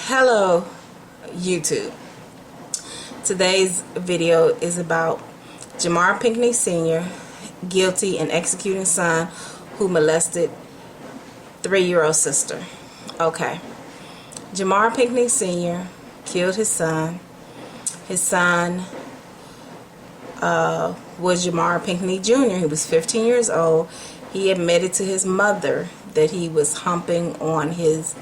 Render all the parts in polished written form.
Hello YouTube. Today's video is about Jamar Pinkney Sr. guilty in executing son who molested 3-year-old sister. Okay. Jamar Pinkney Sr. killed his son. His son was Jamar Pinkney Jr. He was 15 years old. He admitted to his mother that he was humping on his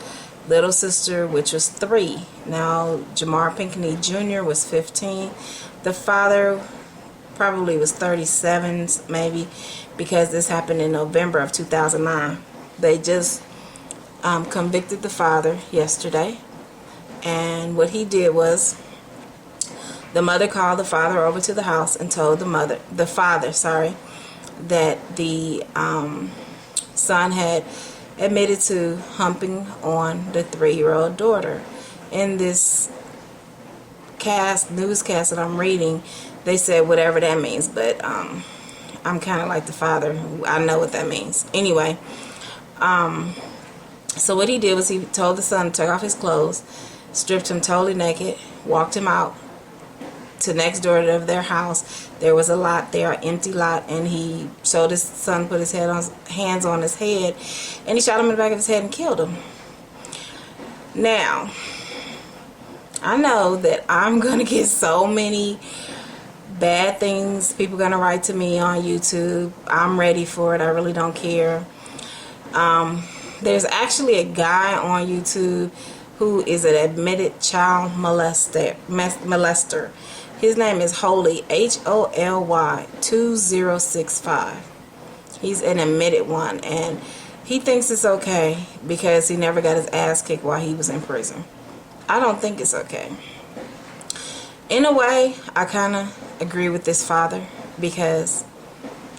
little sister, which was 3. Now, Jamar Pinkney Jr. was 15. The father probably was 37, maybe, because this happened in November of 2009. They just convicted the father yesterday, and what he did was the mother called the father over to the house and told the father, that the son had admitted to humping on the 3-year-old daughter. In this newscast that I'm reading, they said whatever that means, but I'm kind of like the father. I know what that means. Anyway, so what he did was he told the son to take off his clothes, stripped him totally naked, walked him out to next door of their house. There was a lot there, an empty lot, and he showed his son, put his hands on his head, and he shot him in the back of his head and killed him. Now, I know that I'm gonna get so many bad things. People gonna write to me on YouTube. I'm ready for it. I really don't care. There's actually a guy on YouTube who is an admitted child molester. His name is Holy, Holy 2065. He's an admitted one, and he thinks it's okay because he never got his ass kicked while he was in prison. I don't think it's okay. In a way, I kind of agree with this father, because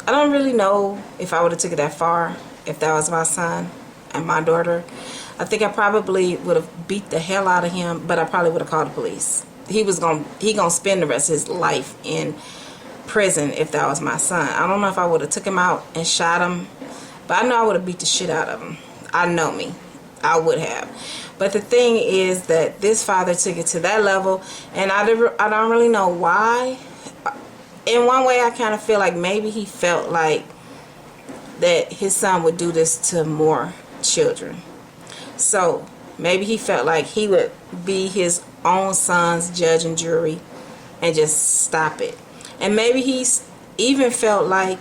I don't really know if I would have took it that far if that was my son and my daughter. I think I probably would have beat the hell out of him, but I probably would have called the police. He gonna spend the rest of his life in prison if that was my son. I don't know if I would have took him out and shot him, but I know I would have beat the shit out of him. I know me. I would have. But the thing is that this father took it to that level, and I don't really know why. In one way, I kind of feel like maybe he felt like that his son would do this to more children. So maybe he felt like he would be his own son's judge and jury and just stop it. And maybe he even felt like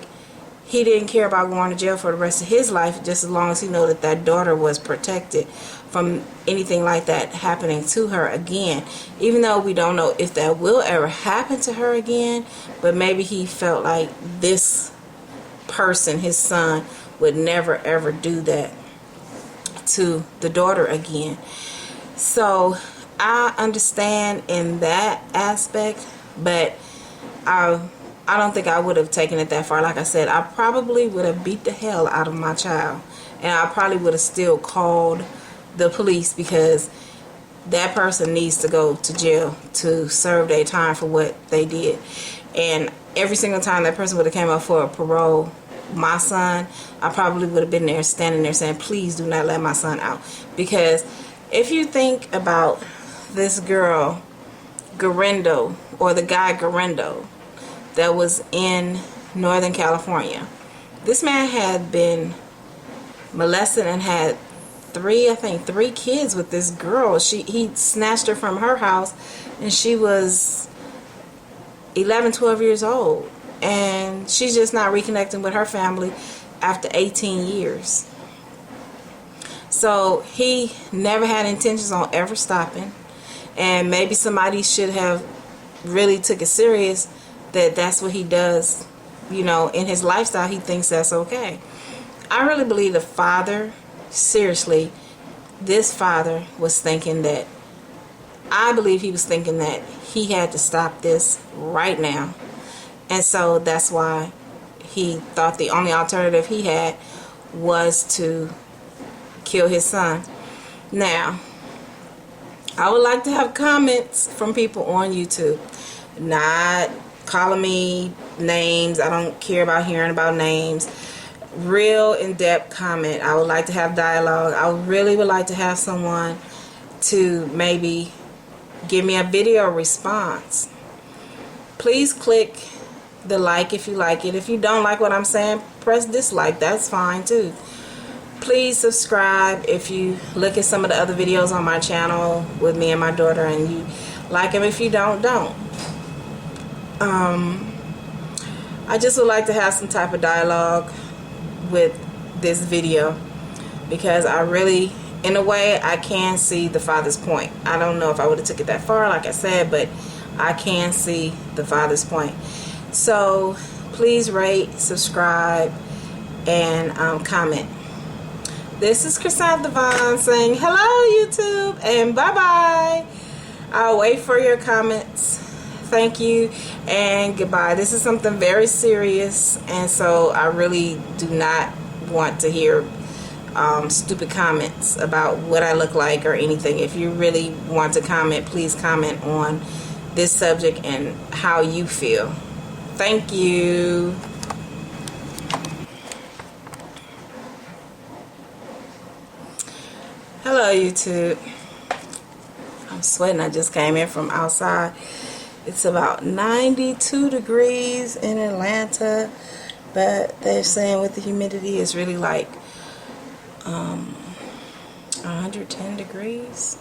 he didn't care about going to jail for the rest of his life, just as long as he knew that that daughter was protected from anything like that happening to her again. Even though we don't know if that will ever happen to her again, but maybe he felt like this person, his son, would never ever do that to the daughter again. So I understand in that aspect, but I don't think I would have taken it that far. Like I said, I probably would have beat the hell out of my child, and I probably would have still called the police, because that person needs to go to jail to serve their time for what they did. And every single time that person would have came up for a parole, my son, I probably would have been there, standing there saying, please do not let my son out. Because if you think about this girl Garendo, or the guy Garendo that was in Northern California, this man had been molested and had three kids with this girl. He snatched her from her house, and she was 11, 12 years old, and she's just not reconnecting with her family after 18 years. So he never had intentions on ever stopping, and maybe somebody should have really took it serious that that's what he does, you know, in his lifestyle. He thinks that's okay. I really believe the father, seriously, this father was thinking that, I believe he was thinking that he had to stop this right now. And so that's why he thought the only alternative he had was to kill his son. Now, I would like to have comments from people on YouTube, not calling me names. I don't care about hearing about names. Real in-depth comment. I would like to have dialogue. I really would like to have someone to maybe give me a video response. Please click the like if you like it. If you don't like what I'm saying, press dislike. That's fine too. Please subscribe if you look at some of the other videos on my channel with me and my daughter and you like them. If you don't. I just would like to have some type of dialogue with this video, because I really, in a way, I can see the father's point. I don't know if I would have took it that far, like I said, but I can see the father's point. So please rate, subscribe, and comment. This is Chrisanne Devon saying hello YouTube and bye-bye. I'll wait for your comments. Thank you and goodbye. This is something very serious, and so I really do not want to hear stupid comments about what I look like or anything. If you really want to comment, please comment on this subject and how you feel. Thank you. Hello YouTube. I'm sweating. I just came in from outside. It's about 92 degrees in Atlanta, but they're saying with the humidity it's really like 110 degrees.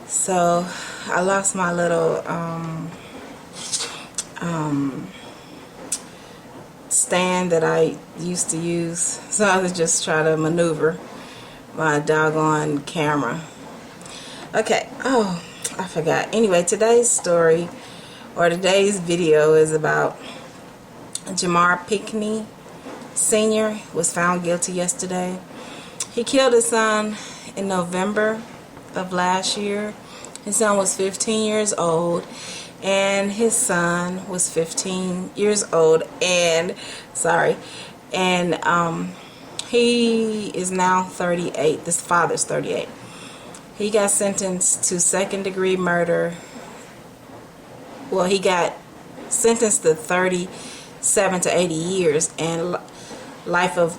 So I lost my little stand that I used to use, so I was just trying to maneuver my doggone camera. Okay, oh, I forgot. Anyway, today's story, or today's video, is about Jamar Pinkney Sr. was found guilty yesterday. He killed his son in November of last year. His son was 15 years old, and his son was 15 years old, and he is now 38. This father's 38. He got sentenced to second-degree murder. Well, he got sentenced to 37 to 80 years and life of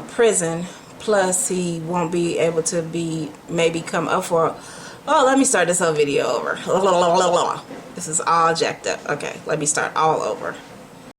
prison. Plus, he won't be able to maybe come up for. Oh, let me start this whole video over. This is all jacked up. Okay, let me start all over.